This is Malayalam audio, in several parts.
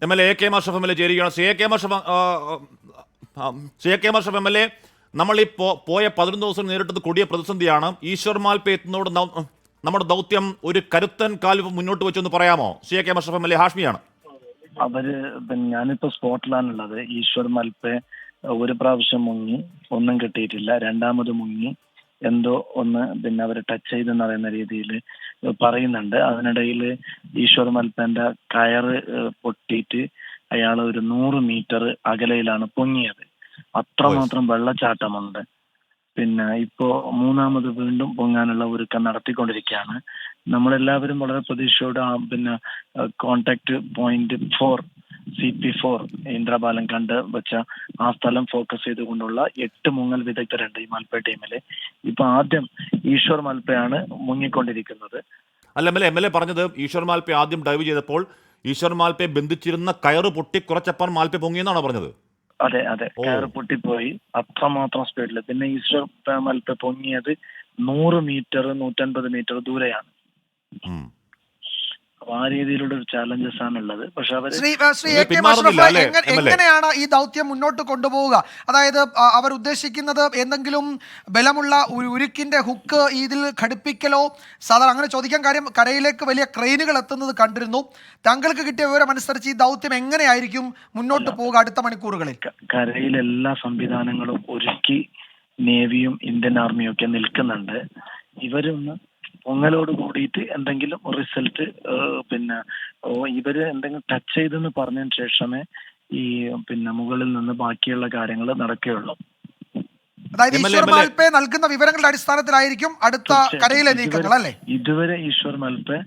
MLA AK മാഷഫ് MLA ചേരുകയാണ്. CK മാഷഫ് MLA, നമ്മൾ ഈ പോയ 11 ദിവസം നേരിട്ടത് കൊടിയ പ്രതിസന്ധിയാണ്. ഈശ്വർ മാൽപേ എത്തുന്നതോട് നമ്മുടെ ദൗത്യം ഒരു കരുത്തൻ കാൽവ് മുന്നോട്ട് വെച്ചെന്ന് പറയാമോ? CK മാഷഫ് MLA ഹാഷ്മിയാണ്. ഞാനിപ്പോ സ്പോട്ടിലാണുള്ളത്. ഈശ്വർ മാൽപേ ഒരു പ്രാവശ്യം മുങ്ങി, ഒന്നും കിട്ടിയിട്ടില്ല. രണ്ടാമത് മുങ്ങി, എന്തോ ഒന്ന് അവര് ടച്ച് ചെയ്തെന്ന് പറയുന്ന രീതിയിൽ പറയുന്നുണ്ട്. അതിനിടയിൽ ഈശ്വർ മാൽപേന്റെ കയറ് പൊട്ടിയിട്ട് അയാൾ ഒരു 100 മീറ്റർ അകലയിലാണ് പൊങ്ങിയത്. അത്രമാത്രം വെള്ളച്ചാട്ടമുണ്ട്. ഇപ്പോ മൂന്നാമത് വീണ്ടും പൊങ്ങാനുള്ള ഒരുക്കം നടത്തിക്കൊണ്ടിരിക്കുകയാണ്. നമ്മളെല്ലാവരും വളരെ പ്രതീക്ഷയോടെ കോണ്ടാക്ട് പോയിന്റ് 4 CP4 ഇന്ദ്രപാലം കണ്ട് വെച്ച ആ സ്ഥലം ഫോക്കസ് ചെയ്തുകൊണ്ടുള്ള 8 മുങ്ങൽ വിദഗ്ധരുണ്ട് ഈ മാൽപേ ടീമില്. ഇപ്പൊ ആദ്യം ഈശ്വർ മാൽപേയാണ് മുങ്ങിക്കൊണ്ടിരിക്കുന്നത്. അല്ല, MLA പറഞ്ഞത് ഈശ്വർ മാൽപേ ആദ്യം ഡൈവ് ചെയ്തപ്പോൾ ഈശ്വർ മാൽപേ ബന്ധിച്ചിരുന്ന കയറ് പൊട്ടി കുറച്ചപ്പം മാൽപേ പൊങ്ങിയെന്നാണ് പറഞ്ഞത്. അതെ, കയറ് പൊട്ടിപ്പോയി അത്രമാത്രം സ്പീഡില്. ഈശ്വർ മാൽപേ പൊങ്ങിയത് 100 മീറ്റർ 150 മീറ്റർ ദൂരെയാണ്. ആ രീതിയിലുള്ള ഒരു ചാലഞ്ചസ് ആണുള്ളത്. പക്ഷെ എങ്ങനെയാണ് ഈ ദൗത്യം മുന്നോട്ട് കൊണ്ടുപോവുക? അതായത് അവർ ഉദ്ദേശിക്കുന്നത് എന്തെങ്കിലും ബലമുള്ള ഉരുക്കിന്റെ ഹുക്ക് ഇതിൽ ഘടിപ്പിക്കലോ? സാധാരണ അങ്ങനെ ചോദിക്കാൻ കാര്യം, കരയിലേക്ക് വലിയ ക്രെയിനുകൾ എത്തുന്നത് കണ്ടിരുന്നു. താങ്കൾക്ക് കിട്ടിയ വിവരം അനുസരിച്ച് ഈ ദൗത്യം എങ്ങനെയായിരിക്കും മുന്നോട്ട് പോവുക അടുത്ത മണിക്കൂറുകളിൽ? കരയിൽ എല്ലാ സംവിധാനങ്ങളും ഒരുക്കി നേവിയും ഇന്ത്യൻ ആർമിയും ഒക്കെ നിൽക്കുന്നുണ്ട്. ഇവരൊന്ന് പൊങ്ങലോട് കൂടിയിട്ട് എന്തെങ്കിലും റിസൾട്ട് ഇവര് എന്തെങ്കിലും ടച്ച് ചെയ്തെന്ന് പറഞ്ഞതിന് ശേഷമേ ഈ മുകളിൽ നിന്ന് ബാക്കിയുള്ള കാര്യങ്ങൾ നടക്കുകയുള്ളൂ. അതായത് ഈശ്വർ മാൽപേ നൽകുന്ന വിവരങ്ങളുടെ അടിസ്ഥാനത്തിലായിരിക്കും അടുത്ത കരയിലെ നീക്കങ്ങൾ അല്ലേ? ഇതുവരെ ഈശ്വർ മാൽപേ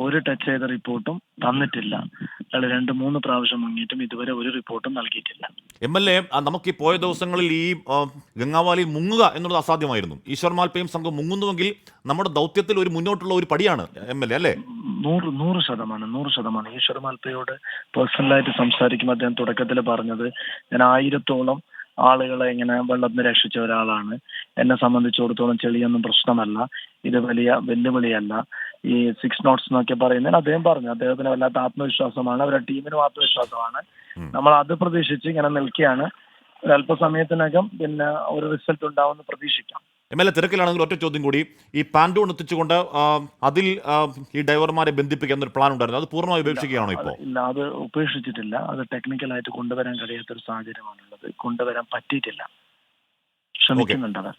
ഒരു ടച്ച് ചെയ്ത റിപ്പോർട്ടും തന്നിട്ടില്ല. അയാൾ 2-3 പ്രാവശ്യം മുങ്ങിയിട്ടും ഇതുവരെ ഒരു റിപ്പോർട്ടും നൽകിയിട്ടില്ല. MLA, നമുക്ക് ഈ പോയ ദിവസങ്ങളിൽ ഈ ഗംഗാവാലിയിൽ മുങ്ങുക എന്നുള്ളത് അസാധ്യമായിരുന്നു. ഈശ്വർ മാൽപേയും സംഘം മുങ്ങുന്നുവെങ്കിൽ നമ്മുടെ ദൗത്യത്തിൽ ഒരു മുന്നോട്ടുള്ള ഒരു പടിയാണ് MLA അല്ലേ? 100% ഈശ്വർ മാൽപേയോട് പേഴ്സണലായിട്ട് സംസാരിക്കുമ്പോൾ അദ്ദേഹം തുടക്കത്തിൽ പറഞ്ഞത്, ഞാൻ 1000-ഓളം ആളുകളെ ഇങ്ങനെ വെള്ളത്തിന് രക്ഷിച്ച ഒരാളാണ്. എന്നെ സംബന്ധിച്ചിടത്തോളം ചെളിയൊന്നും പ്രശ്നമല്ല, ഇത് വലിയ വെല്ലുവിളിയല്ല. ഈ 6 knots എന്നൊക്കെ പറയുന്നതിന് അദ്ദേഹം പറഞ്ഞു അദ്ദേഹത്തിന് വല്ലാത്ത ആത്മവിശ്വാസമാണ്, അവരുടെ ടീമിനും ആത്മവിശ്വാസമാണ്. നമ്മൾ അത് പ്രതീക്ഷിച്ച് ഇങ്ങനെ നിൽക്കുകയാണ്. ഒരല്പസമയത്തിനകം ഒരു റിസൾട്ട് ഉണ്ടാവുമെന്ന് പ്രതീക്ഷിക്കാം. MLA, തിരക്കിലാണെങ്കിൽ ഒറ്റ ചോദ്യം കൂടി. ഈ പാൻഡൂൺ എത്തിച്ചുകൊണ്ട് അതിൽ ഈ ഡൈവർമാരെ ബന്ധിപ്പിക്കാൻ ഒരു പ്ലാൻ ഉണ്ടായിരുന്നു, അത് പൂർണ്ണമായി ഉപേക്ഷിക്കുകയാണോ ഇപ്പോൾ? ഇല്ല, അത് ഉപേക്ഷിച്ചിട്ടില്ല. അത് ടെക്നിക്കലായിട്ട് കൊണ്ടുവരാൻ കഴിയാത്തൊരു സാഹചര്യമാണുള്ളത്. കൊണ്ടുവരാൻ പറ്റിയിട്ടില്ല. ശ്രമിക്കുന്നുണ്ട് അവർ.